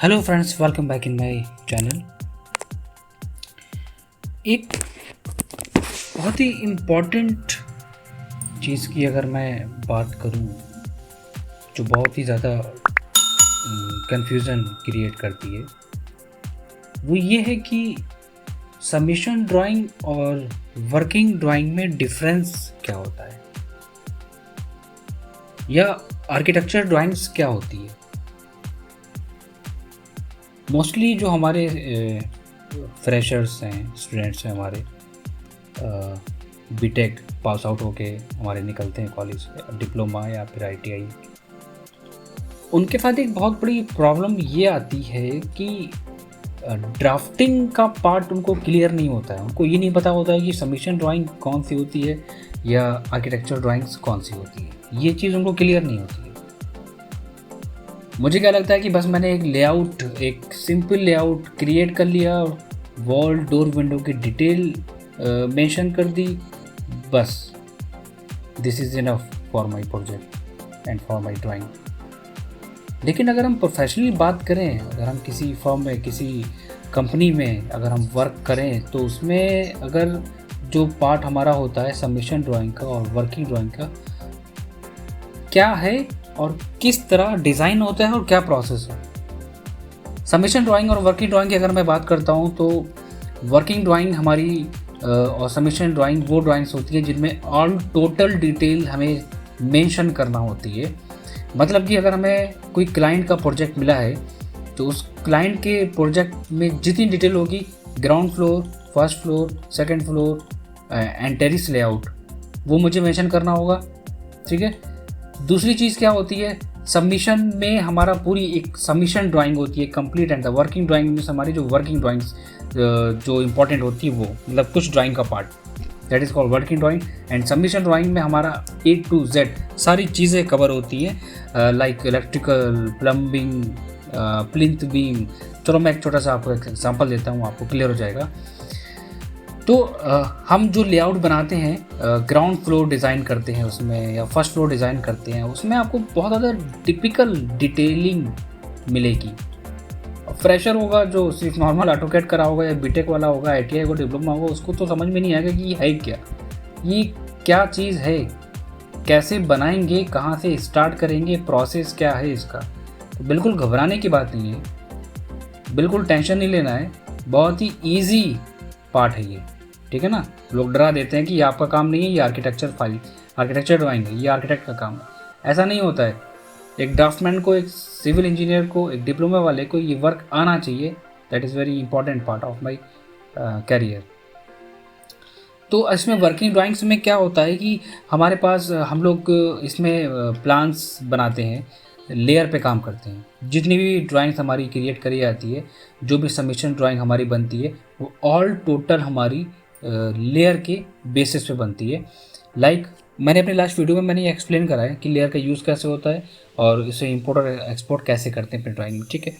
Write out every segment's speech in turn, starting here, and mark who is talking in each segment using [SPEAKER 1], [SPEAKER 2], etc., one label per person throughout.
[SPEAKER 1] Hello friends, welcome back in my channel. एक बहुत ही important चीज़ की अगर मैं बात करूं जो बहुत ही ज़्यादा कंफ्यूजन क्रिएट करती है, वो ये है कि सबमिशन ड्राइंग और वर्किंग ड्राइंग में डिफरेंस क्या होता है या आर्किटेक्चर ड्राइंग्स क्या होती है। मोस्टली जो हमारे फ्रेशर्स हैं, स्टूडेंट्स हैं हमारे, बीटेक पास आउट होके हमारे निकलते हैं कॉलेज से, डिप्लोमा या फिर आईटीआई, उनके साथ एक बहुत बड़ी प्रॉब्लम ये आती है कि ड्राफ्टिंग का पार्ट उनको क्लियर नहीं होता है। उनको ये नहीं पता होता है कि सबमिशन ड्राइंग कौन सी होती है या आर्किटेक्चर ड्राइंग्स कौन सी होती है। ये चीज़ उनको क्लियर नहीं होती है। मुझे क्या लगता है कि बस मैंने एक लेआउट, एक सिंपल लेआउट क्रिएट कर लिया, वॉल डोर विंडो की डिटेल मेंशन कर दी, बस this is enough for my project and for my drawing. लेकिन अगर हम प्रोफेशनली बात करें, अगर हम किसी फर्म में, किसी कंपनी में अगर हम वर्क करें, तो उसमें अगर जो पार्ट हमारा होता है सबमिशन ड्राइंग का और वर्किंग ड्राइंग का, क्या है और किस तरह डिज़ाइन होता है और क्या प्रोसेस है। सबमिशन ड्राइंग और वर्किंग ड्राइंग की अगर मैं बात करता हूँ, तो वर्किंग ड्राइंग हमारी और सबमिशन ड्राइंग वो ड्राइंग्स होती है जिनमें ऑल टोटल डिटेल हमें मेंशन करना होती है। मतलब कि अगर हमें कोई क्लाइंट का प्रोजेक्ट मिला है, तो उस क्लाइंट के प्रोजेक्ट में जितनी डिटेल होगी, ground floor, first floor, second floor and terrace layout, वो मुझे मेंशन करना होगा। ठीक है। दूसरी चीज़ क्या होती है, सबमिशन में हमारा पूरी एक सबमिशन ड्राइंग होती है complete, and the working drawing में हमारी जो वर्किंग ड्राइंग्स जो इंपॉर्टेंट होती है, वो मतलब कुछ ड्राइंग का part, that is called working drawing. And submission drawing में हमारा A to Z सारी चीज़ें कवर होती हैं, like electrical, plumbing, plinth beam. चलो मैं एक छोटा सा आपको एक एग्जांपल देता हूँ, आपको क्लियर हो जाएगा। तो हम जो लेआउट बनाते हैं, ग्राउंड फ्लोर डिज़ाइन करते हैं उसमें, या फर्स्ट फ्लोर डिज़ाइन करते हैं, उसमें आपको बहुत ज़्यादा टिपिकल डिटेलिंग मिलेगी। फ्रेशर होगा जो सिर्फ नॉर्मल ऑटोकैड करा होगा, या बीटेक वाला होगा, आईटीआई को डिप्लोमा होगा, उसको तो समझ में नहीं आएगा कि ये है क्या, ये क्या चीज़ है, कैसे बनाएंगे, कहाँ से स्टार्ट करेंगे, प्रोसेस क्या है इसका। तो बिल्कुल घबराने की बात नहीं है, बिल्कुल टेंशन नहीं लेना है, बहुत ही ईजी पार्ट है ये। ठीक है ना। लोग डरा देते हैं कि ये आपका काम नहीं है, ये आर्किटेक्चर ड्राइंग है, ये आर्किटेक्ट का काम है। ऐसा नहीं होता है। एक ड्राफ्टमैन को, एक सिविल इंजीनियर को, एक डिप्लोमा वाले को ये वर्क आना चाहिए। That is very important part of my career. तो इसमें वर्किंग ड्राइंग्स में क्या होता है कि हमारे पास हम लोग इसमें प्लान्स बनाते हैं, लेयर पे काम करते हैं। जितनी भी ड्राइंग्स हमारी क्रिएट करी जाती है, जो भी सबमिशन ड्राइंग हमारी बनती है, वो ऑल टोटल हमारी लेयर के बेसिस पे बनती है। लाइक मैंने अपने लास्ट वीडियो में मैंने एक्सप्लेन करा है कि लेयर का यूज़ कैसे होता है और इसे इंपोर्ट और एक्सपोर्ट कैसे करते हैं अपने ड्राइंग में। ठीक है।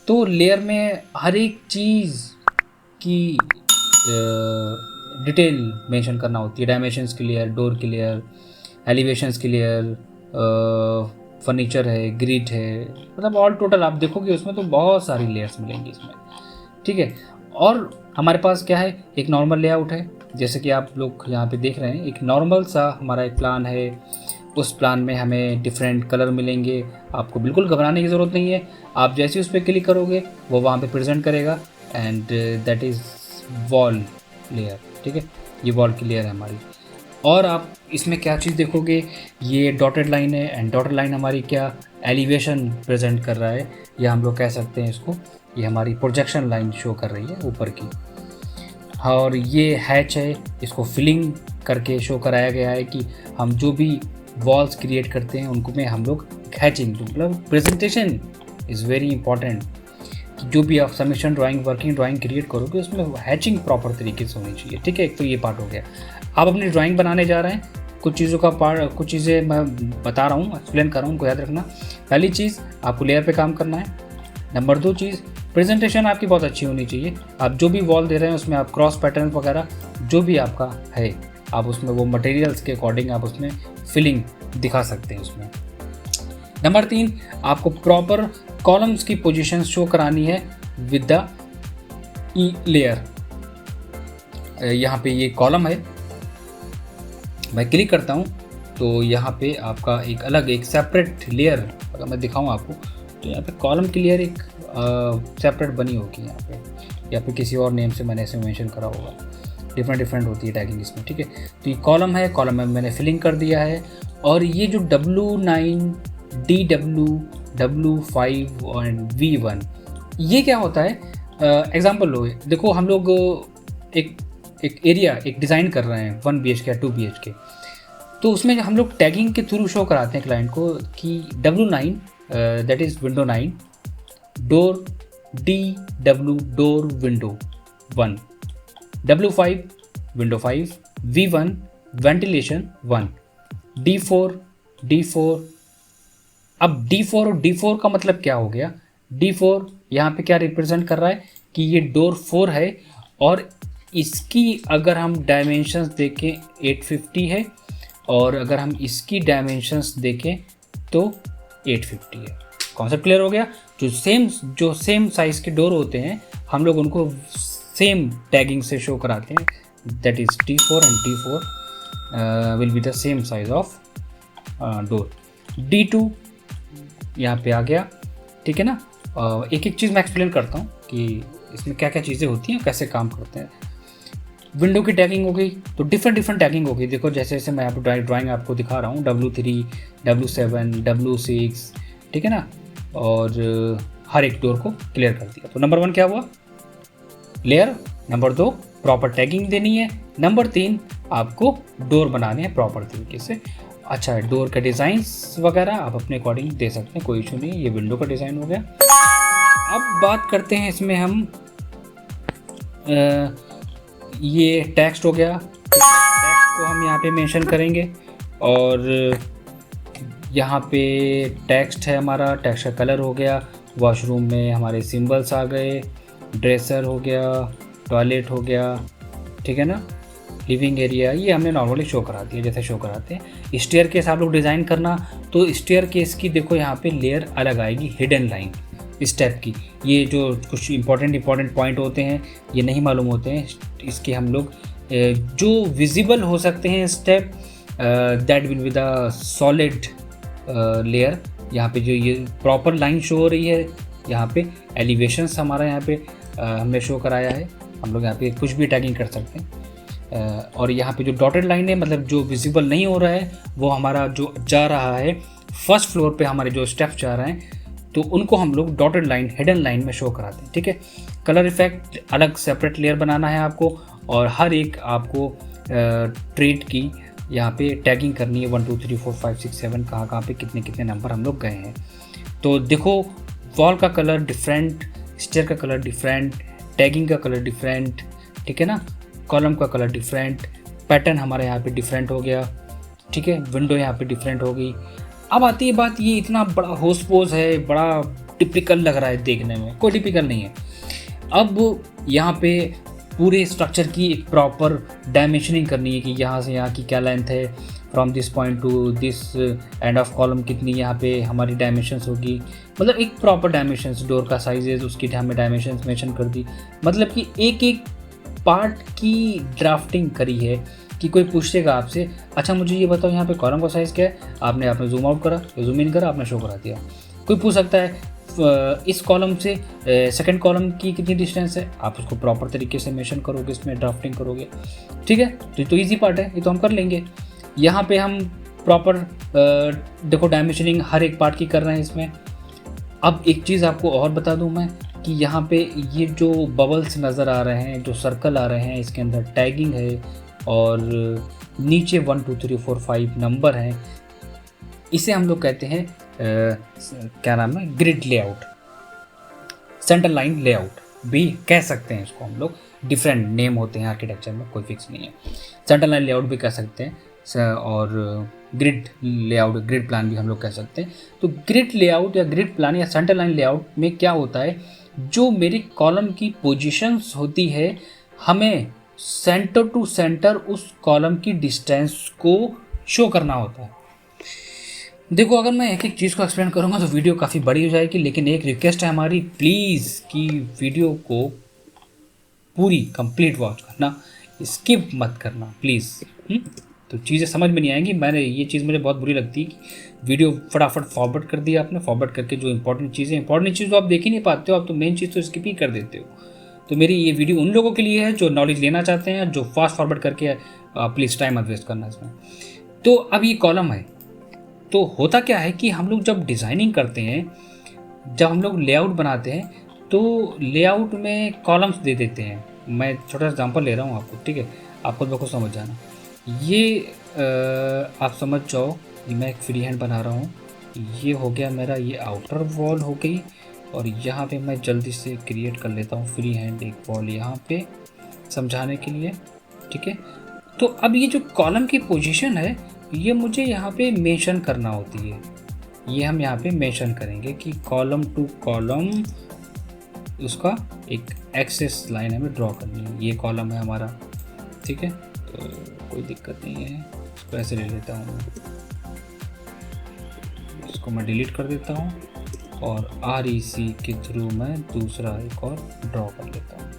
[SPEAKER 1] तो लेयर में हर एक चीज़ की डिटेल मेंशन करना होती है। डायमेंशंस की लेयर, डोर की लेयर, एलिवेशंस की लेयर, फर्नीचर है, ग्रिड है, मतलब ऑल टोटल आप देखोगे उसमें तो बहुत सारी लेयर्स मिलेंगी इसमें। ठीक है। और हमारे पास क्या है, एक नॉर्मल लेआउट है, जैसे कि आप लोग यहाँ पे देख रहे हैं। एक नॉर्मल सा हमारा एक प्लान है, उस प्लान में हमें डिफरेंट कलर मिलेंगे। आपको बिल्कुल घबराने की ज़रूरत नहीं है। आप जैसे उस पर क्लिक करोगे, वो वहाँ पे प्रेजेंट करेगा, and that is wall layer. ठीक है, ये वॉल की लेयर है हमारी। और आप इसमें क्या चीज़ देखोगे, ये डॉटेड लाइन है, एंड डॉटेड लाइन हमारी क्या एलिवेशन प्रेजेंट कर रहा है, या हम लोग कह सकते हैं इसको, ये हमारी प्रोजेक्शन लाइन शो कर रही है ऊपर की। और ये हैच है, इसको फिलिंग करके शो कराया गया है कि हम जो भी वॉल्स क्रिएट करते हैं उनको में हम लोग हैचिंग, मतलब प्रेजेंटेशन इज़ वेरी इंपॉर्टेंट। कि जो भी आप submission drawing, working drawing create करोगे, उसमें हैचिंग प्रॉपर तरीके से होनी चाहिए। ठीक है। एक तो ये पार्ट हो गया। आप अपनी ड्राइंग बनाने जा रहे हैं, कुछ चीज़ों का पार्ट, कुछ चीज़ें मैं बता रहा हूँ, एक्सप्लेन कर रहा हूँ, उनको याद रखना। पहली चीज़, आपको लेयर पे काम करना है। नंबर 2 चीज़, प्रेजेंटेशन आपकी बहुत अच्छी होनी चाहिए। आप जो भी वॉल दे रहे हैं उसमें आप क्रॉस पैटर्न वगैरह जो भी आपका है, आप उसमें वो मटेरियल्स के अकॉर्डिंग आप उसमें फिलिंग दिखा सकते हैं उसमें। नंबर 3, आपको प्रॉपर कॉलम्स की पोजीशन शो करानी है विद द लेयर। यहाँ पे ये कॉलम है, मैं क्लिक करता हूँ तो यहाँ पे आपका एक अलग एक सेपरेट लेयर, अगर मैं दिखाऊँ आपको तो यहाँ पे कॉलम की लेयर एक सेपरेट बनी होगी यहाँ पे, या फिर किसी और नेम से मैंने ऐसे मेंशन करा होगा, डिफरेंट होती है टैगिंग इसमें, ठीक है। तो ये कॉलम है, कॉलम में मैंने फिलिंग कर दिया है। और ये जो W9, DW, W5 और V1, ये क्या होता है, एग्जाम्पल लो, देखो हम लोग एक एरिया एक डिज़ाइन कर रहे हैं 1 BHK या 2 BHK, तो उसमें हम लोग टैगिंग के थ्रू शो कराते हैं क्लाइंट को कि W9 that is window 9, door DW door window 1, W5 window 5, V1 ventilation 1, D4। अब D4 और D4 का मतलब क्या हो गया, D4 यहाँ पे क्या रिप्रेजेंट कर रहा है कि ये डोर 4 है, और इसकी अगर हम डायमेंशंस देखें 850 है, और अगर हम इसकी डायमेंशंस देखें तो 850 है। कॉन्सेप्ट क्लियर हो गया। जो सेम साइज़ के डोर होते हैं हम लोग उनको सेम टैगिंग से शो कराते हैं, that is D4 and D4 will be the same size of door. D2 यहाँ पे आ गया, ठीक है ना। एक एक चीज़ मैं एक्सप्लेन करता हूँ कि इसमें क्या क्या चीज़ें होती हैं, कैसे काम करते हैं। विंडो की टैगिंग हो गई तो डिफरेंट टैगिंग हो गई। देखो जैसे जैसे मैं आपको ड्राइंग आपको दिखा रहा हूँ, W3, W7, W6, ठीक है ना, और हर एक डोर को क्लियर कर दिया। तो नंबर 1 क्या हुआ, लेयर। नंबर 2 प्रॉपर टैगिंग देनी है। नंबर 3 आपको डोर बनाने हैं प्रॉपर तरीके से। अच्छा, डोर के डिज़ाइंस वगैरह आप अपने अकॉर्डिंग दे सकते हैं, कोई इशू नहीं। ये विंडो का डिज़ाइन हो गया। अब बात करते हैं इसमें हम ये टेक्स्ट हो गया, टेक्स्ट को हम यहाँ पे मेंशन करेंगे, और यहाँ पे टेक्स्ट है हमारा, टेक्स्ट का कलर हो गया। वॉशरूम में हमारे सिंबल्स आ गए, ड्रेसर हो गया, टॉयलेट हो गया, ठीक है ना, लिविंग एरिया, ये हमने नॉर्मली शो करा दिया जैसे शो कराते हैं। स्टेयर केस आप लोग डिज़ाइन करना तो स्टेयर केस की देखो यहाँ पे लेयर अलग आएगी, हिडन लाइन स्टेप की। ये जो कुछ इंपॉर्टेंट पॉइंट होते हैं ये नहीं मालूम होते हैं, इसके हम लोग जो विजिबल हो सकते हैं step, that will be the solid layer. यहाँ पे जो ये प्रॉपर लाइन शो हो रही है, यहाँ पे एलिवेशंस हमारा यहाँ पे हमने शो कराया है। हम लोग यहाँ पे कुछ भी टैगिंग कर सकते हैं। और यहाँ पे जो डॉटेड लाइन है, मतलब जो विजिबल नहीं हो रहा है, वो हमारा जो जा रहा है फर्स्ट फ्लोर पे, हमारे जो स्टेप्स जा रहे हैं, तो उनको हम लोग डॉटेड लाइन, हिडन लाइन में शो कराते हैं, ठीक है। कलर इफेक्ट अलग सेपरेट लेयर बनाना है आपको, और हर एक आपको ट्रेड की यहाँ पे टैगिंग करनी है, 1 2 3 4 5 6 7 कहाँ पे कितने नंबर हम लोग गए हैं। तो देखो वॉल का कलर डिफरेंट, स्टेयर का कलर डिफरेंट, टैगिंग का कलर डिफरेंट, ठीक है ना, कॉलम का कलर डिफरेंट, पैटर्न हमारे यहाँ पे डिफरेंट हो गया, ठीक है, विंडो यहाँ पे डिफरेंट हो गई। अब आती है बात, ये इतना बड़ा होस पोज है, बड़ा टिपिकल लग रहा है देखने में, कोई टिपिकल नहीं है। अब यहाँ पे पूरे स्ट्रक्चर की एक प्रॉपर डायमेंशनिंग करनी है कि यहाँ से यहाँ की क्या लेंथ है, from this point two this end of column कितनी यहाँ पे हमारी डायमेंशंस होगी, मतलब एक प्रॉपर डायमेंशंस, डोर का साइजेस उसकी हमें डायमेंशंस मेंशन कर दी, मतलब कि एक एक पार्ट की ड्राफ्टिंग करी है। कि कोई पूछेगा आपसे, अच्छा मुझे ये बताओ यहाँ पे कॉलम का साइज़ क्या है, आपने जूम आउट करा, जूम इन करा, आपने शो करा दिया। कोई पूछ सकता है इस कॉलम से सेकंड कॉलम की कितनी डिस्टेंस है, आप उसको प्रॉपर तरीके से मेंशन करोगे, इसमें ड्राफ्टिंग करोगे, ठीक है। तो ईजी पार्ट है, ये तो हम कर लेंगे। यहाँ पे हम प्रॉपर देखो डायमेंशनिंग हर एक पार्ट की कर रहे हैं इसमें। अब एक चीज़ आपको और बता दूँ मैं कि यहाँ पे ये जो बबल्स नज़र आ रहे हैं, जो सर्कल आ रहे हैं, इसके अंदर टैगिंग है, और नीचे 1 2 3 4 5 नंबर हैं। इसे हम लोग कहते हैं क्या नाम है, grid layout, centre line layout भी कह सकते हैं इसको हम लोग। डिफरेंट नेम होते हैं आर्किटेक्चर में, कोई फिक्स नहीं है। सेंटर लाइन लेआउट भी कह सकते हैं, और ग्रिड लेआउट, ग्रिड प्लान भी हम लोग कह सकते हैं। तो ग्रिड लेआउट या ग्रिड प्लान या सेंटर लाइन लेआउट में क्या होता है, जो मेरी कॉलम की पोजीशंस होती है, हमें सेंटर टू सेंटर उस कॉलम की डिस्टेंस को शो करना होता है। देखो, अगर मैं एक एक चीज़ को एक्सप्लेन करूँगा तो वीडियो काफ़ी बड़ी हो जाएगी, लेकिन एक रिक्वेस्ट है हमारी, प्लीज़ कि वीडियो को पूरी कंप्लीट वॉच करना, स्किप मत करना प्लीज़। तो चीज़ें समझ में नहीं आएंगी। मैंने ये चीज़ मुझे बहुत बुरी लगती है कि वीडियो फटाफट फॉरवर्ड कर दिया आपने, फॉरवर्ड करके जो इंपॉर्टेंट चीज़ तो आप देख ही नहीं पाते हो, आप तो मेन चीज़ तो स्किप ही कर देते हो। तो मेरी ये वीडियो उन लोगों के लिए है जो नॉलेज लेना चाहते हैं, जो फास्ट फॉरवर्ड करके प्लीज़ टाइम मत वेस्ट करना इसमें। तो अब ये कॉलम है, तो होता क्या है कि हम लोग जब डिज़ाइनिंग करते हैं, जब हम लोग लेआउट बनाते हैं, तो लेआउट में कॉलम्स दे देते हैं। मैं छोटा सा एग्जांपल ले रहा हूँ आपको, ठीक है, आपको बिल्कुल समझ जाना। ये आप समझ जाओ कि मैं एक फ्री हैंड बना रहा हूँ, ये हो गया मेरा, ये आउटर वॉल हो गई, और यहाँ पे मैं जल्दी से क्रिएट कर लेता हूँ फ्री हैंड एक वॉल यहाँ पे समझाने के लिए, ठीक है। तो अब ये जो कॉलम की पोजीशन है, ये मुझे यहाँ पे मेंशन करना होती है। ये हम यहाँ पे मेंशन करेंगे कि कॉलम टू कॉलम उसका एक एक्सेस लाइन हमें ड्रॉ करनी है। ये कॉलम है हमारा, ठीक है, तो कोई दिक्कत नहीं है, इसको ऐसे ले लेता हूँ, इसको मैं डिलीट कर देता हूँ और REC के थ्रू मैं दूसरा एक और ड्रॉ कर लेता हूँ।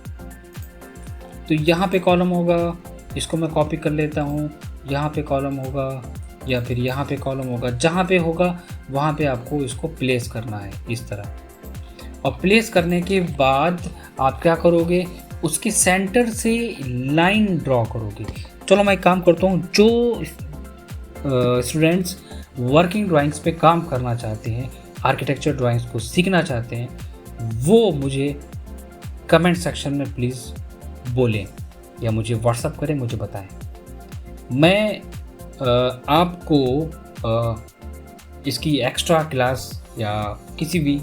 [SPEAKER 1] तो यहाँ पे कॉलम होगा, इसको मैं कॉपी कर लेता हूँ, यहाँ पे कॉलम होगा या फिर यहाँ पे कॉलम होगा, जहाँ पे होगा वहाँ पे आपको इसको प्लेस करना है इस तरह। और प्लेस करने के बाद आप क्या करोगे, उसके सेंटर से लाइन ड्रॉ करोगे। चलो मैं एक काम करता हूँ, जो स्टूडेंट्स वर्किंग ड्राइंग्स पे काम करना चाहते हैं, आर्किटेक्चर ड्राइंग्स को सीखना चाहते हैं, वो मुझे कमेंट सेक्शन में प्लीज़ बोलें या मुझे व्हाट्सअप करें, मुझे बताएं। मैं आपको इसकी एक्स्ट्रा क्लास या किसी भी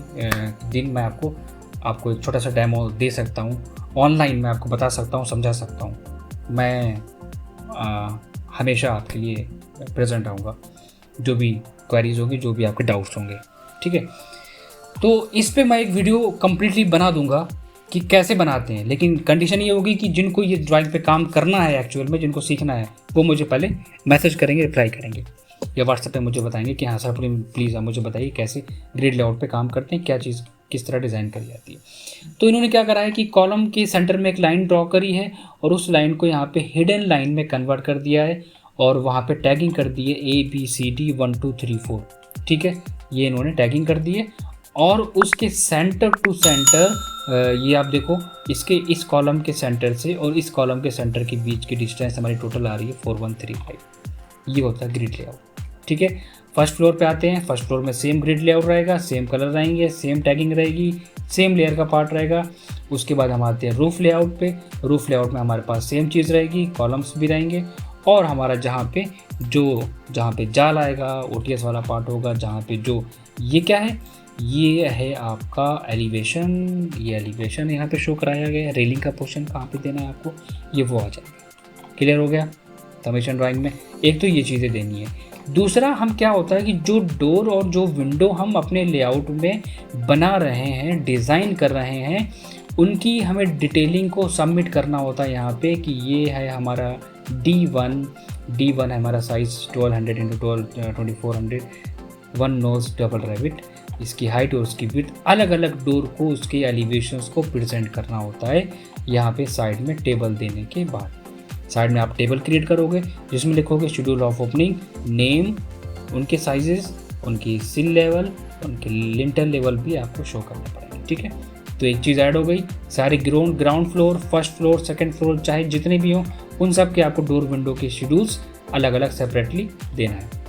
[SPEAKER 1] दिन मैं आपको एक छोटा सा डेमो दे सकता हूँ, ऑनलाइन मैं आपको बता सकता हूँ, समझा सकता हूँ। मैं हमेशा आपके लिए प्रेजेंट आऊँगा, जो भी क्वेरीज होंगी, जो भी आपके डाउट्स होंगे, ठीक है। तो इस पे मैं एक वीडियो कम्प्लीटली बना दूँगा कि कैसे बनाते हैं, लेकिन कंडीशन ये होगी कि जिनको ये ड्राइंग पे काम करना है एक्चुअल में, जिनको सीखना है, वो मुझे पहले मैसेज करेंगे, रिप्लाई करेंगे या व्हाट्सएप पे मुझे बताएंगे कि हाँ सर प्लीज़ आप मुझे बताइए कैसे ग्रिड लेआउट पे काम करते हैं, क्या चीज़ किस तरह डिज़ाइन करी जाती है। तो इन्होंने क्या करा है कि कॉलम के सेंटर में एक लाइन ड्रॉ करी है और उस लाइन को यहाँ पे हिडन लाइन में कन्वर्ट कर दिया है और वहाँ पे टैगिंग कर दी है ABCD 1 2 3 4, ठीक है, ये इन्होंने टैगिंग कर दी है। और उसके सेंटर टू सेंटर ये आप देखो, इसके इस कॉलम के सेंटर से और इस कॉलम के सेंटर के बीच की डिस्टेंस हमारी टोटल आ रही है 4135। ये होता है ग्रिड लेआउट, ठीक है। फर्स्ट फ्लोर पे आते हैं, फर्स्ट फ्लोर में सेम ग्रिड लेआउट रहेगा, सेम कलर रहेंगे, सेम टैगिंग रहेगी, सेम लेयर का पार्ट रहेगा। उसके बाद हम आते हैं रूफ लेआउट पे। रूफ लेआउट में हमारे पास सेम चीज़ रहेगी, कॉलम्स भी रहेंगे और हमारा जहाँ पे जाल आएगा, OTS वाला पार्ट होगा, जहाँ पे जो ये क्या है, ये है आपका एलिवेशन। ये एलिवेशन यहाँ पे शो कराया गया है, रेलिंग का पोर्शन कहाँ पे देना है आपको, ये वो आ जाएगा। क्लियर हो गया सबमिशन ड्राइंग में। एक तो ये चीज़ें देनी है। दूसरा हम क्या होता है कि जो डोर और जो विंडो हम अपने लेआउट में बना रहे हैं, डिज़ाइन कर रहे हैं, उनकी हमें डिटेलिंग को सबमिट करना होता है यहाँ पे कि ये है हमारा D1 है हमारा साइज़ 1200 × 2400, 1 नोज डबल रैबिट, इसकी हाइट और उसकी विड्थ, अलग अलग डोर को उसके एलिवेशंस को प्रेजेंट करना होता है। यहाँ पे साइड में टेबल देने के बाद साइड में आप टेबल क्रिएट करोगे जिसमें लिखोगे शेड्यूल ऑफ ओपनिंग, नेम, उनके साइजेस, उनकी सिल लेवल, उनके लिंटर लेवल भी आपको शो करने पड़ेंगे, ठीक है। तो एक चीज़ ऐड हो गई, सारे ground floor, first floor, second floor, चाहे जितने भी हों, उन सब के आपको डोर विंडो के शेड्यूल्स अलग अलग सेपरेटली देना है।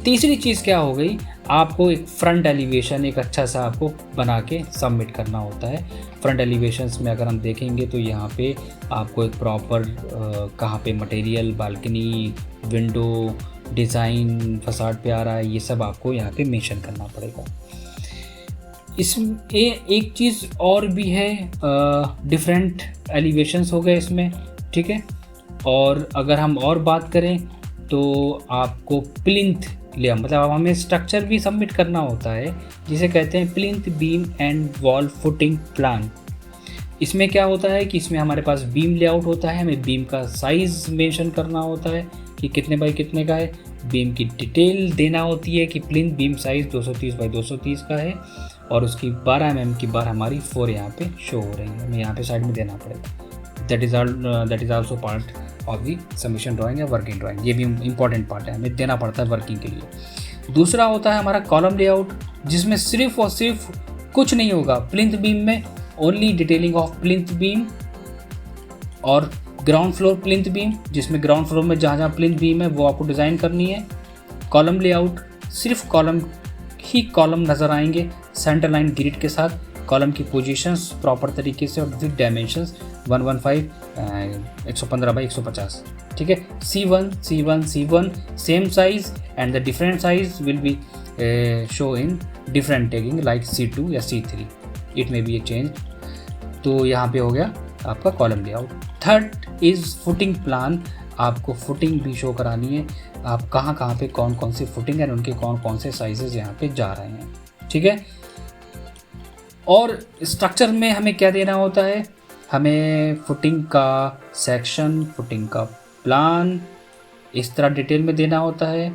[SPEAKER 1] तीसरी चीज़ क्या हो गई, आपको एक फ्रंट एलिवेशन एक अच्छा सा आपको बना के सबमिट करना होता है। फ्रंट एलिवेशंस में अगर हम देखेंगे तो यहाँ पे आपको एक प्रॉपर कहाँ पे material, balcony, window, design facade पे आ रहा है, ये सब आपको यहाँ पे मेंशन करना पड़ेगा। इसमें एक चीज़ और भी है, डिफरेंट एलिवेशंस हो गए इसमें, ठीक है। और अगर हम और बात करें तो आपको प्लिंथ लेयर, मतलब अब हमें स्ट्रक्चर भी सबमिट करना होता है जिसे कहते हैं plinth beam and wall footing plan. इसमें क्या होता है कि इसमें हमारे पास बीम लेआउट होता है, हमें बीम का साइज़ मेंशन करना होता है, कि कितने बाई कितने का है। बीम की डिटेल देना होती है कि प्लिंथ बीम साइज़ 230 बाई 230 का है और उसकी 12 mm की बार हमारी 4 यहाँ पे शो हो रही है, हमें यहाँ पे साइड में देना पड़ेगा। That is also part of the submission drawing या वर्किंग ड्राइंग, ये भी इंपॉर्टेंट पार्ट है, हमें देना पड़ता है वर्किंग के लिए। दूसरा होता है हमारा कॉलम लेआउट, जिसमें सिर्फ और सिर्फ कुछ नहीं होगा प्लिंथ बीम में, only detailing of plinth beam और ग्राउंड फ्लोर प्लिंथ बीम, जिसमें ग्राउंड फ्लोर में जहाँ जहाँ प्लिंथ बीम है वो आपको डिज़ाइन करनी है। कॉलम लेआउट, सिर्फ कॉलम ही कॉलम नज़र आएंगे सेंटर लाइन ग्रिड के साथ, कॉलम की पोजीशंस प्रॉपर तरीके से और विद डायमेंशंस 115 115 बाई 150, ठीक है। C1 same size and the different size will be show in different tagging like C2 या C3, it may be A change. तो यहाँ पे हो गया आपका column layout. Third is footing plan, आपको फुटिंग भी शो करानी है, आप कहाँ कहाँ पे कौन कौन सी फुटिंग है, उनके कौन कौन से साइजेस यहाँ पे जा रहे हैं, ठीक है। और स्ट्रक्चर में हमें क्या देना होता है, हमें फुटिंग का सेक्शन, फुटिंग का प्लान इस तरह डिटेल में देना होता है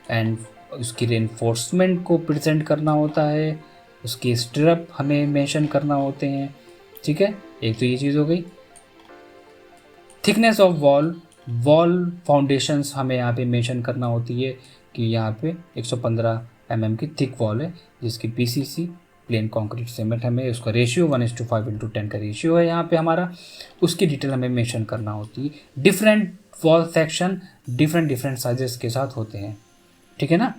[SPEAKER 1] एंड उसकी रेनफोर्समेंट को प्रेजेंट करना होता है, उसकी स्ट्रिप हमें मेंशन करना होते हैं, ठीक है। एक तो ये चीज़ हो गई। थिकनेस ऑफ वॉल फाउंडेशंस हमें यहाँ पे मेंशन करना होती है कि यहाँ पे 115 mm की थिक वॉल है, जिसकी PCC प्लेन कंक्रीट सीमेंट हमें उसका रेशियो 1:5:10 का रेशियो है यहाँ पे हमारा, उसकी डिटेल हमें मेंशन करना होती है। Different wall section different sizes के साथ होते हैं, ठीक है ना।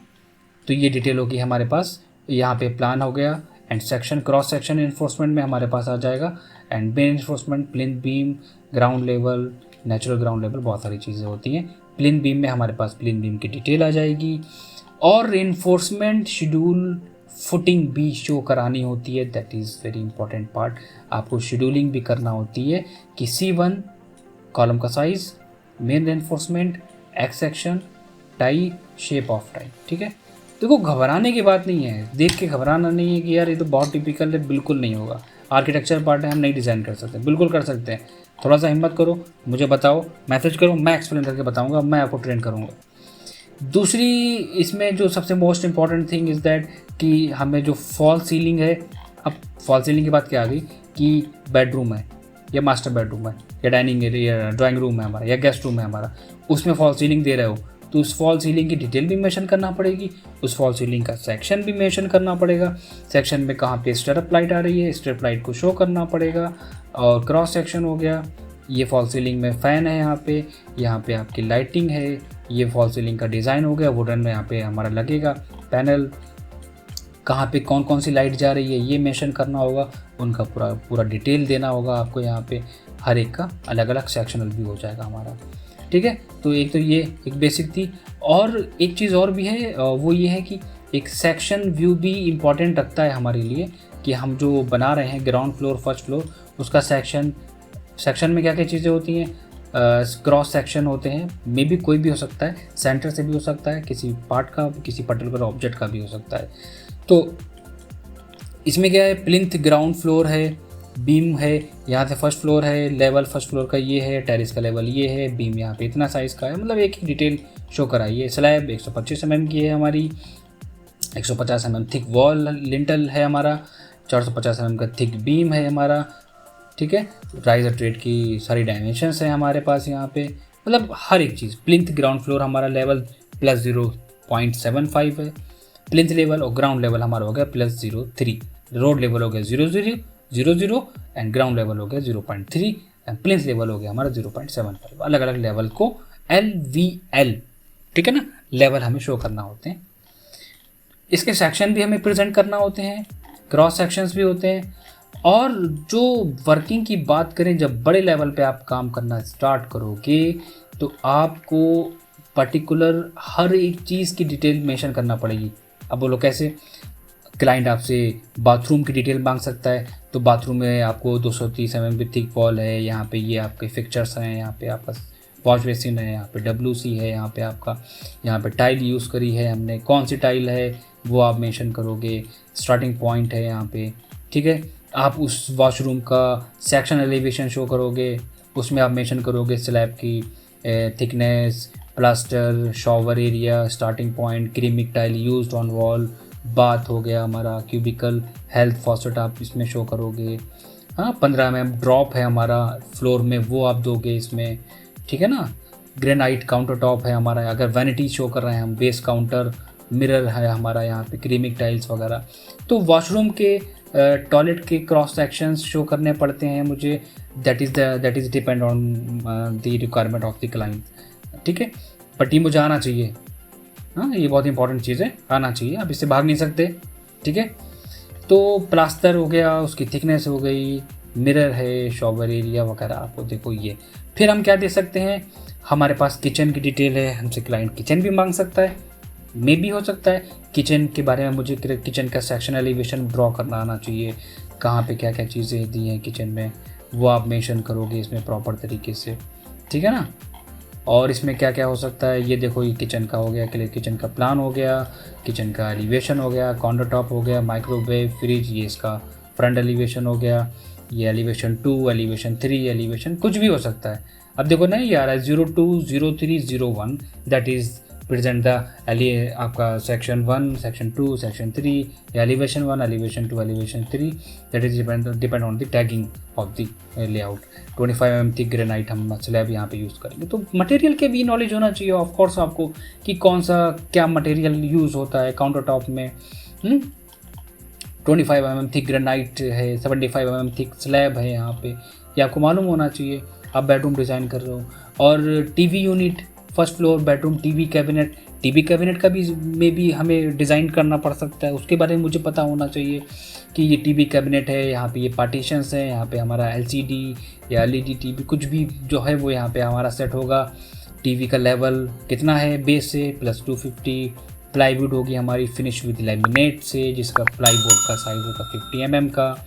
[SPEAKER 1] तो ये डिटेल होगी हमारे पास, यहाँ पे प्लान हो गया and section cross section enforcement में हमारे पास आ जाएगा and main enforcement plinth beam, ground level, natural ground level, बहुत सारी चीज़ें होती हैं। प्लिंथ बीम में हमारे पास प्लिंथ बीम की डिटेल आ जाएगी और इन्फोर्समेंट शेड्यूल फुटिंग भी शो करानी होती है, that is very important part. आपको शेड्यूलिंग भी करना होती है कि C1 कॉलम का size, main enforcement, x section, tie, shape of tie, ठीक है। देखो घबराने की बात नहीं है, देख के घबराना नहीं है कि यार ये तो बहुत टिपिकल है, बिल्कुल नहीं होगा। आर्किटेक्चर पार्ट है, हम नहीं डिज़ाइन कर सकते, बिल्कुल कर सकते हैं। थोड़ा सा हिम्मत करो, मुझे बताओ, मैसेज करो, मैं एक्सप्लेन करके बताऊंगा, मैं आपको ट्रेन करूंगा। दूसरी इसमें जो सबसे most important thing is that कि हमें जो फॉल सीलिंग है, अब फॉल सीलिंग की बात क्या आ गई कि बेडरूम है या मास्टर बेडरूम है या डाइनिंग एरिया ड्राइंग रूम है हमारा या गेस्ट रूम है हमारा, उसमें फॉल सीलिंग दे रहे हो तो उस फॉल सीलिंग की डिटेल भी मेंशन करना पड़ेगी, उस फॉल सीलिंग का सेक्शन भी मेंशन करना पड़ेगा, सेक्शन में कहाँ पे स्ट्रिप लाइट आ रही है, स्ट्रिप लाइट को शो करना पड़ेगा। और क्रॉस सेक्शन हो गया, ये फॉल सीलिंग में फ़ैन है यहाँ पे आपकी लाइटिंग है, ये फॉल सीलिंग का डिज़ाइन हो गया, वुडन में यहाँ पे हमारा लगेगा पैनल, कहाँ पे कौन कौन सी लाइट जा रही है ये मेंशन करना होगा, उनका पूरा डिटेल देना होगा आपको, यहाँ पे हर एक का अलग अलग सेक्शनल भी हो जाएगा हमारा, ठीक है। तो एक तो ये एक बेसिक थी, और एक चीज़ और भी है, वो ये है कि एक सेक्शन व्यू भी इम्पॉर्टेंट रखता है हमारे लिए कि हम जो बना रहे हैं ग्राउंड फ्लोर फर्स्ट फ्लोर, उसका सेक्शन में क्या क्या चीज़ें होती हैं, क्रॉस सेक्शन होते हैं, मे बी कोई भी हो सकता है, सेंटर से भी हो सकता है, किसी पार्ट का, किसी पर्टिकुलर ऑब्जेक्ट का भी हो सकता है। तो इसमें क्या है, प्लिंथ ग्राउंड फ्लोर है, बीम है, यहाँ से फर्स्ट फ्लोर है, लेवल फर्स्ट फ्लोर का ये है, टेरेस का लेवल ये है, बीम यहाँ पे इतना साइज़ का है, मतलब एक ही डिटेल शो कराइए। स्लैब 125 mm की है हमारी, 150 mm थिक वॉल लिंटल है हमारा, 450 mm का थिक बीम है हमारा, ठीक है। राइजर ट्रेड की सारी डायमेंशंस हैं हमारे पास यहाँ पे, मतलब हर एक चीज़। प्लिंथ ग्राउंड फ्लोर हमारा लेवल +0.75 है, प्लिंथ लेवल और ग्राउंड लेवल हमारा हो गया +0.3, रोड लेवल हो गया 0.0 एंड ग्राउंड लेवल हो गया 0.3 एंड प्लिंथ लेवल हो गया हमारा 0.75। अलग अलग लेवल को LVL, ठीक है ना, लेवल हमें शो करना होते हैं। इसके सेक्शन भी हमें प्रेजेंट करना होते हैं, क्रॉस सेक्शंस भी होते हैं। और जो वर्किंग की बात करें, जब बड़े लेवल पे आप काम करना स्टार्ट करोगे तो आपको पर्टिकुलर हर एक चीज़ की डिटेल मेंशन करना पड़ेगी। अब बोलो कैसे, क्लाइंट आपसे बाथरूम की डिटेल मांग सकता है, तो बाथरूम में आपको 230 mm की थिक वॉल है, यहाँ पे ये आपके फिक्चर्स हैं, यहाँ पे आपका वॉश बेसिन है, यहाँ पे WC है, यहाँ पे टाइल यूज़ करी है हमने, कौन सी टाइल है वो आप मेंशन करोगे, स्टार्टिंग पॉइंट है यहाँ पे, ठीक है। आप उस वॉशरूम का सेक्शन एलिवेशन शो करोगे, उसमें आप मेंशन करोगे स्लैब की thickness, plaster, shower area, starting point, ceramic tile used on wall, bath हो गया हमारा, क्यूबिकल, हेल्थ फॉसेट आप इसमें शो करोगे। हाँ, 15 mm ड्रॉप है हमारा फ्लोर में, वो आप दोगे इसमें, ठीक है ना। ग्रेनाइट काउंटर टॉप है हमारा, अगर वैनिटी शो कर रहे हैं हम, बेस काउंटर, मिरर है हमारा यहाँ पे, क्रीमिक टाइल्स वगैरह। तो वॉशरूम के टॉयलेट के क्रॉस सेक्शंस शो करने पड़ते हैं मुझे, that is depend on the requirement of the client, ठीक है। बट ये मुझे आना चाहिए, हाँ, ये बहुत इंपॉर्टेंट चीज़ है, आना चाहिए, आप इससे भाग नहीं सकते, ठीक है। तो प्लास्टर हो गया, उसकी थिकनेस हो गई, मिरर है, शॉवर एरिया वगैरह आपको देखो ये। फिर हम क्या दे सकते हैं, हमारे पास किचन की डिटेल है, हमसे क्लाइंट किचन भी मांग सकता है, मे भी हो सकता है किचन के बारे में मुझे किचन का सेक्शन एलिवेशन ड्रॉ करना आना चाहिए, कहाँ पे क्या क्या चीज़ें दी हैं किचन में, वो आप मेंशन करोगे इसमें प्रॉपर तरीके से, ठीक है ना। और इसमें क्या क्या हो सकता है, ये देखो, ये किचन का हो गया, किचन का प्लान हो गया, किचन का एलिवेशन हो गया, काउंटर टॉप हो गया, माइक्रोवेव, फ्रिज, ये इसका फ्रंट एलिवेशन हो गया, ये एलिवेशन 2, एलिवेशन 3, एलिवेशन कुछ भी हो सकता है। अब देखो ना, ये आ रहा है 02, 03, 01, दैट इज़ प्रेजेंट द आपका section 1, section 2, section 3, elevation 1, elevation 2, elevation 3, that is depend on the tagging of the layout. 25 mm thick granite हम स्लैब यहाँ पे यूज़ करेंगे। तो मटेरियल के भी नॉलेज होना चाहिए ऑफ कोर्स आपको, कि कौन सा क्या मटेरियल यूज़ होता है काउंटर टॉप में। 25 mm थिक ग्रेनाइट है, 75 mm थिक स्लैब है यहाँ पे, ये आपको मालूम होना चाहिए, आप बेडरूम डिज़ाइन कर रहे हो। और TV unit, first floor bedroom, TV cabinet का भी में भी हमें डिज़ाइन करना पड़ सकता है, उसके बारे में मुझे पता होना चाहिए कि ये टीवी कैबिनेट है, यहाँ पे ये पार्टीशंस हैं, यहाँ पे हमारा एलसीडी या एलईडी टीवी कुछ भी जो है वो यहाँ पे हमारा सेट होगा। टीवी का लेवल कितना है बेस से, +250। प्लाईवुड होगी हमारी फिनिश विद लैमिनेट से, जिसका प्लाईबोर्ड का साइज़ होगा 50 mm का,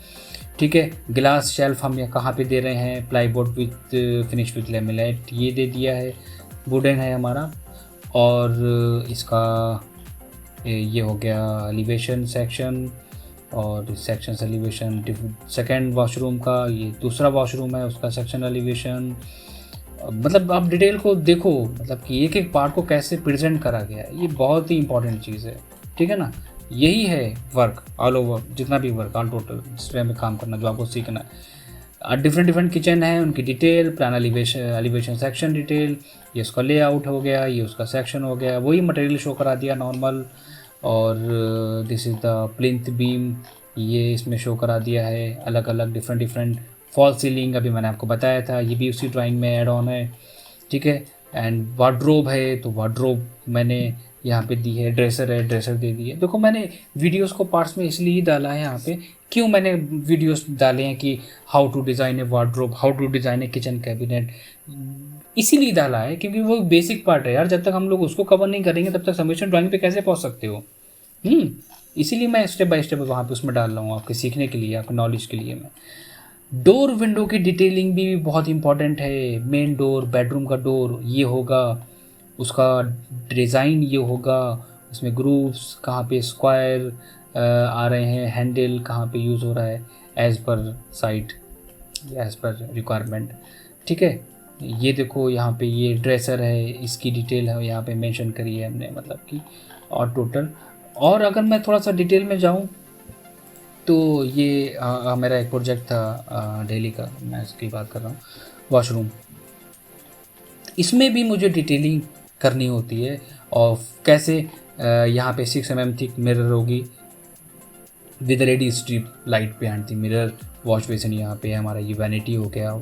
[SPEAKER 1] ठीक है। ग्लास शेल्फ हम यहाँ कहाँ पे दे रहे हैं, plyboard with finish with laminate, ये दे दिया है, वुडन है हमारा। और इसका ये हो गया एलिवेशन सेक्शन, और सेक्शन एलिवेशन सेकेंड वॉशरूम का, ये दूसरा वॉशरूम है उसका सेक्शन एलिवेशन। मतलब आप डिटेल को देखो, मतलब कि एक एक पार्ट को कैसे प्रेजेंट करा गया है, ये बहुत ही इंपॉर्टेंट चीज़ है, ठीक है ना। यही है वर्क, ऑल ओवर जितना भी वर्क ऑल टोटल जिस पर हमें काम करना, जो आपको सीखना है। डिफरेंट किचन है, उनकी detail, plan elevation section detail, ये उसका लेआउट हो गया, ये उसका सेक्शन हो गया, वही मटेरियल शो करा दिया नॉर्मल। और this is the plinth beam, ये इसमें शो करा दिया है, अलग अलग डिफरेंट फॉल सीलिंग अभी मैंने आपको बताया था, ये भी उसी ड्राइंग में ऐड ऑन है, ठीक है। एंड वार्डरोब है, तो वार्डरोब मैंने यहाँ पे दी है, ड्रेसर है, ड्रेसर दे दी है। देखो मैंने वीडियोस को पार्ट्स में इसलिए ही डाला है यहाँ पे, क्यों मैंने वीडियोस डाले हैं कि how to design a wardrobe, how to design a kitchen cabinet, इसीलिए डाला है क्योंकि वो बेसिक पार्ट है यार। जब तक हम लोग उसको कवर नहीं करेंगे तब तक समेशन ड्राइंग पे कैसे पहुँच सकते हो। इसीलिए मैं स्टेप बाय स्टेप वहाँ पे उसमें डाल रहा हूँ, आपके सीखने के लिए, आपके नॉलेज के लिए। मैं डोर विंडो की डिटेलिंग भी बहुत इंपॉर्टेंट है। मेन डोर, बेडरूम का डोर ये होगा, उसका डिज़ाइन ये होगा, उसमें ग्रूव्स कहाँ पे स्क्वायर आ रहे हैं, हैंडल कहाँ पे यूज़ हो रहा है, as per site, as per requirement, ठीक है। ये देखो यहाँ पे ये ड्रेसर है, इसकी डिटेल है यहाँ पे मेंशन करी है हमने, मतलब कि और टोटल। और अगर मैं थोड़ा सा डिटेल में जाऊँ तो ये मेरा एक प्रोजेक्ट था दिल्ली का, मैं इसकी बात कर रहा हूँ, वॉशरूम। इसमें भी मुझे डिटेलिंग करनी होती है, और कैसे यहाँ पे 6 mm थिक मिरर होगी with ready strip light behind the mirror. Wash basin यहाँ पे हमारा ये वैनिटी हो गया,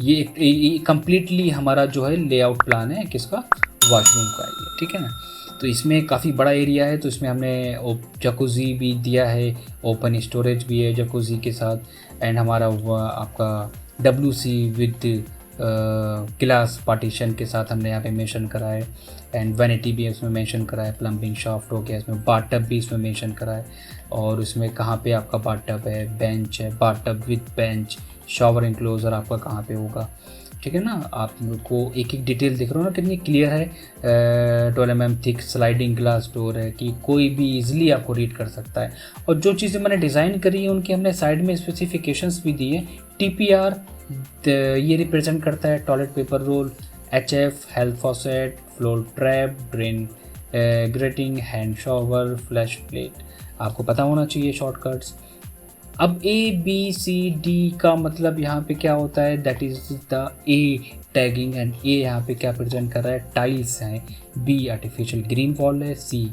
[SPEAKER 1] ये कंप्लीटली हमारा जो है लेआउट प्लान है किसका, वॉशरूम का ये, ठीक है ना। तो इसमें काफ़ी बड़ा एरिया है, तो इसमें हमने जकूज़ी भी दिया है, ओपन स्टोरेज भी है जकूज़ी के साथ, एंड हमारा आपका WC विद ग्लास पार्टीशन के साथ हमने यहाँ पे मेंशन करा है, एंड वैनिटी भी इसमें मेंशन करा है, प्लम्बिंग शाफ्ट हो गया, इसमें बाथटब भी इसमें मेंशन करा है, और इसमें कहाँ पे आपका बाथटब है, बेंच है, bathtub with bench, shower enclosure आपका कहाँ पे होगा, ठीक है ना। आपको एक एक डिटेल दिख रहा हो ना कितनी क्लियर है। 12 mm thick sliding glass door है कि कोई भी इजीली आपको रीड कर सकता है। और जो चीज़ें मैंने डिज़ाइन करी है उनकी हमने साइड में स्पेसिफिकेशंस भी दी है। TPR ये रिप्रेजेंट करता है toilet paper roll, HF, health faucet, floor trap, drain grating, hand shower, flush plate, आपको पता होना चाहिए शॉर्टकट्स। अब ABCD का मतलब यहाँ पे क्या होता है, that is the A tagging, and A यहाँ पे क्या प्रेजेंट कर रहा है, टाइल्स हैं, B आर्टिफिशियल ग्रीन वॉल है, C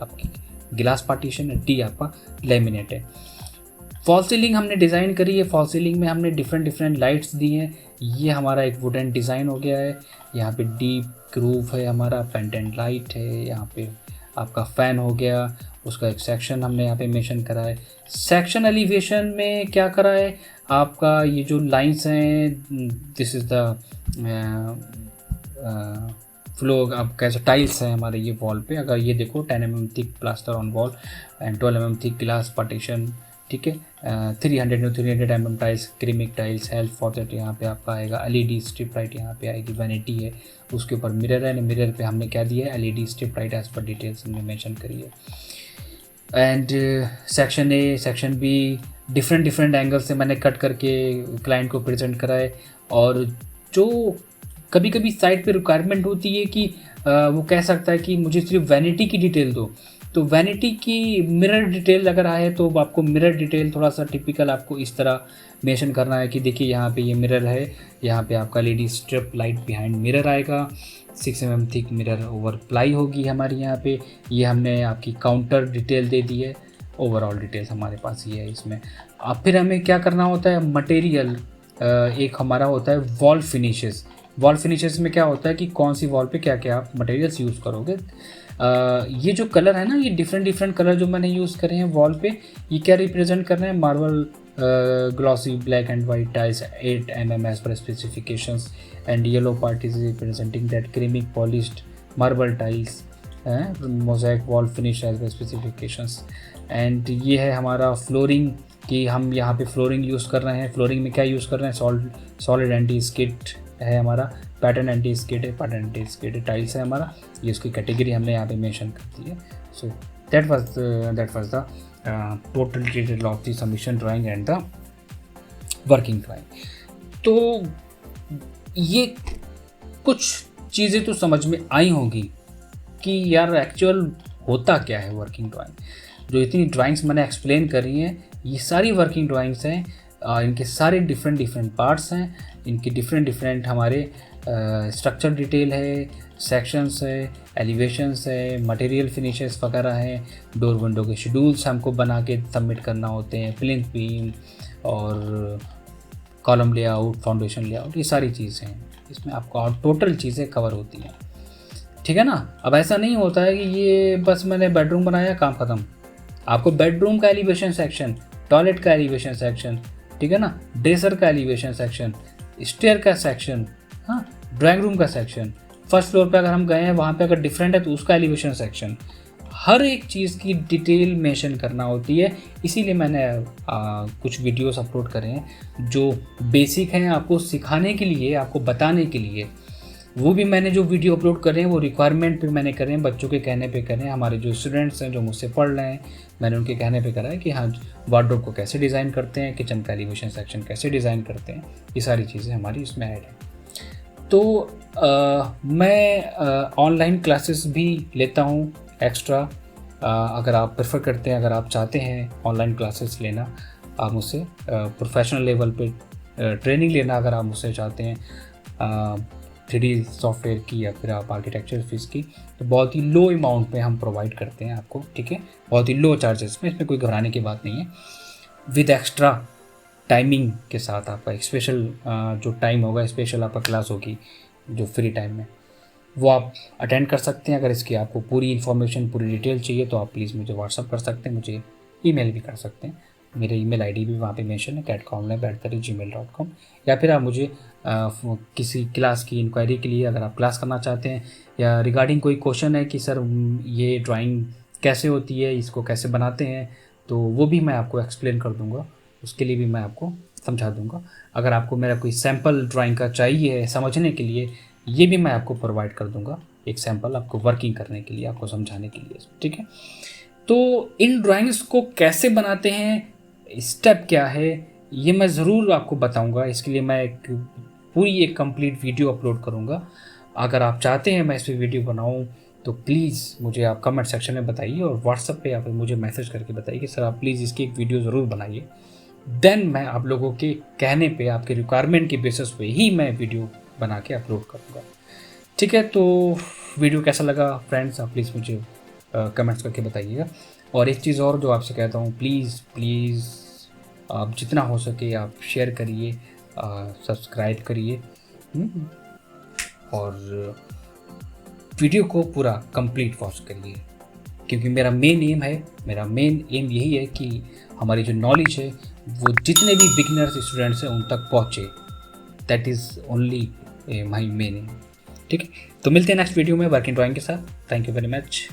[SPEAKER 1] आपकी ग्लास पार्टीशन है, D आपका लेमिनेट है। फॉल सीलिंग हमने डिज़ाइन करी है, फॉल सीलिंग में हमने डिफरेंट लाइट्स दी हैं। ये हमारा एक वुडन डिज़ाइन हो गया है। यहाँ पे डीप ग्रूव है, हमारा पेंडेंट लाइट है, यहाँ पे आपका फ़ैन हो गया, उसका एक सेक्शन हमने यहाँ पे मेंशन करा है। सेक्शन एलिवेशन में क्या करा है, आपका ये जो लाइंस हैं, दिस इज़ द फ्लो, आप कैसे टाइल्स हैं हमारे ये वॉल पे, अगर ये देखो 10 mm thick plaster on wall and 12 mm thick glass partition, ठीक है। 300 mm tiles, ceramic tiles, health faucet यहाँ पे आपका आएगा, LED स्ट्रिप लाइट यहाँ पे आएगी, वैनिटी है, उसके ऊपर मिरर है, मिरर पे हमने क्या दिया है, LED स्ट्रिप लाइट एज पर डिटेल्स हमने मेंशन करी है। And section A, section B, different angle से मैंने कट करके क्लाइंट को प्रेजेंट करा है। और जो कभी कभी साइट पे रिक्वायरमेंट होती है कि वो कह सकता है कि मुझे सिर्फ वैनिटी की डिटेल दो, तो वैनिटी की मिरर डिटेल अगर आए तो आपको मिरर डिटेल थोड़ा सा टिपिकल आपको इस तरह मेंशन करना है कि देखिए यहाँ पे ये मिरर है, यहाँ पे आपका LED strip light behind mirror आएगा, 6 mm thick mirror over ply होगी हमारी यहाँ पे, ये हमने आपकी काउंटर डिटेल दे दी है, ओवरऑल डिटेल्स हमारे पास ये है इसमें। अब फिर हमें क्या करना होता है, मटेरियल एक हमारा होता है वॉल फिनिशेस। वॉल फिनिशेस में क्या होता है कि कौन सी वॉल पे क्या क्या आप मटेरियल्स यूज़ करोगे। ये जो कलर है ना, ये डिफरेंट कलर जो मैंने यूज़ करे हैं वॉल पे, ये क्या रिप्रेजेंट कर रहे हैं, marble glossy black and white tiles 8 mm as per specifications, and yellow part is representing that ceramic polished marble tiles, mosaic wall finish as per specifications. And ये है हमारा फ्लोरिंग, कि हम यहाँ पे फ्लोरिंग यूज़ कर रहे हैं। फ्लोरिंग में क्या यूज़ कर रहे हैं, सॉलिड एंटी स्किड है हमारा, पैटर्न एंटी स्किड है, पैटर्न एंटी स्किड टाइल्स है हमारा, ये उसकी कैटेगरी हमने यहाँ पे मेंशन कर दी है। So that was the total detail of the submission drawing and the working drawing. तो ये कुछ चीज़ें तो समझ में आई होंगी कि यार एक्चुअल होता क्या है वर्किंग ड्राइंग। जो इतनी ड्राइंग्स मैंने एक्सप्लेन करी हैं, ये सारी वर्किंग ड्राइंग्स हैं, इनके सारे डिफरेंट पार्ट्स हैं, इनकी डिफरेंट हमारे स्ट्रक्चर डिटेल है, सेक्शंस है, एलिवेशंस है, मटेरियल फिनिशेस वगैरह हैं, डोर विंडो के शेड्यूल्स हमको बना के सबमिट करना होते हैं, प्लिंथ बीम और कॉलम लेआउट, फाउंडेशन लेआउट, ये सारी चीज़ें हैं इसमें आपको टोटल चीज़ें कवर होती हैं, ठीक है ना। अब ऐसा नहीं होता है कि ये बस मैंने बेडरूम बनाया काम ख़त्म। आपको बेडरूम का एलिवेशन सेक्शन, टॉयलेट का एलिवेशन सेक्शन, ठीक है ना, ड्रेसर का एलिवेशन सेक्शन, स्टेयर का सेक्शन, हाँ, ड्राइंग रूम का सेक्शन, फर्स्ट फ्लोर पे अगर हम गए हैं वहाँ पे अगर डिफरेंट है तो उसका एलिवेशन सेक्शन, हर एक चीज़ की डिटेल मेंशन करना होती है। इसीलिए मैंने कुछ वीडियोस अपलोड करे हैं जो बेसिक हैं, आपको सिखाने के लिए, आपको बताने के लिए। वो भी मैंने जो वीडियो अपलोड कर रहे हैं वो रिक्वायरमेंट पे मैंने करे हैं, बच्चों के कहने पे करे हैं, हमारे जो स्टूडेंट्स हैं जो मुझसे पढ़ रहे हैं, मैंने उनके कहने पे करा है कि हाँ वार्डरोब को कैसे डिज़ाइन करते हैं, किचन का एलिवेशन सेक्शन कैसे डिज़ाइन करते हैं, ये सारी चीज़ें हमारी इसमें ऐड हैं। तो मैं ऑनलाइन क्लासेस भी लेता हूँ एक्स्ट्रा। अगर आप प्रेफर करते हैं, अगर आप चाहते हैं ऑनलाइन क्लासेस लेना, आप मुझसे प्रोफेशनल लेवल पे ट्रेनिंग लेना अगर आप मुझसे चाहते हैं 3D सॉफ्टवेयर की या फिर आप आर्किटेक्चर फीस की, तो बहुत ही लो अमाउंट में हम प्रोवाइड करते हैं आपको, ठीक है, बहुत ही लो चार्जेस में, इसमें कोई घबराने की बात नहीं है। विद एक्स्ट्रा टाइमिंग के साथ आपका एक स्पेशल जो टाइम होगा, स्पेशल आपका क्लास होगी जो फ्री टाइम में, वो आप अटेंड कर सकते हैं। अगर इसकी आपको पूरी इन्फॉर्मेशन, पूरी डिटेल चाहिए तो आप प्लीज़ मुझे व्हाट्सअप कर सकते हैं, मुझे ईमेल भी कर सकते हैं। मेरे ईमेल आईडी भी वहाँ पे मेंशन है catconlab@gmail.com, या फिर आप मुझे किसी क्लास की इंक्वायरी के लिए, अगर आप क्लास करना चाहते हैं या रिगार्डिंग कोई क्वेश्चन है कि सर ये ड्राइंग कैसे होती है, इसको कैसे बनाते हैं, तो वो भी मैं आपको एक्सप्लेन कर दूँगा, उसके लिए भी मैं आपको समझा दूँगा। अगर आपको मेरा कोई सैम्पल ड्राइंग का चाहिए समझने के लिए, ये भी मैं आपको प्रोवाइड कर दूँगा, एक सैम्पल आपको वर्किंग करने के लिए, आपको समझाने के लिए, ठीक है। तो इन ड्राइंग्स को कैसे बनाते हैं, स्टेप क्या है, ये मैं ज़रूर आपको बताऊंगा। इसके लिए मैं एक कंप्लीट वीडियो अपलोड करूंगा, अगर आप चाहते हैं मैं इस पर वीडियो बनाऊँ तो प्लीज़ मुझे आप कमेंट सेक्शन में बताइए और व्हाट्सएप पे या फिर मुझे मैसेज करके बताइए कि सर आप प्लीज़ इसकी एक वीडियो ज़रूर बनाइए। देन मैं आप लोगों के कहने पे, आपके रिक्वायरमेंट के बेसिस पे ही मैं वीडियो बना के अपलोड करूँगा। ठीक है, तो वीडियो कैसा लगा फ्रेंड्स, आप प्लीज़ मुझे कमेंट्स करके बताइएगा। और एक चीज़ और जो आपसे कहता हूँ, प्लीज़ प्लीज़ आप जितना हो सके आप शेयर करिए, सब्सक्राइब करिए और वीडियो को पूरा कंप्लीट वॉच करिए, क्योंकि मेरा मेन एम यही है कि हमारी जो नॉलेज है वो जितने भी बिगिनर्स स्टूडेंट्स हैं उन तक पहुँचे। That is only my main M. ठीक है, तो मिलते हैं नेक्स्ट वीडियो में वर्किंग ड्राइंग के साथ। Thank you very much.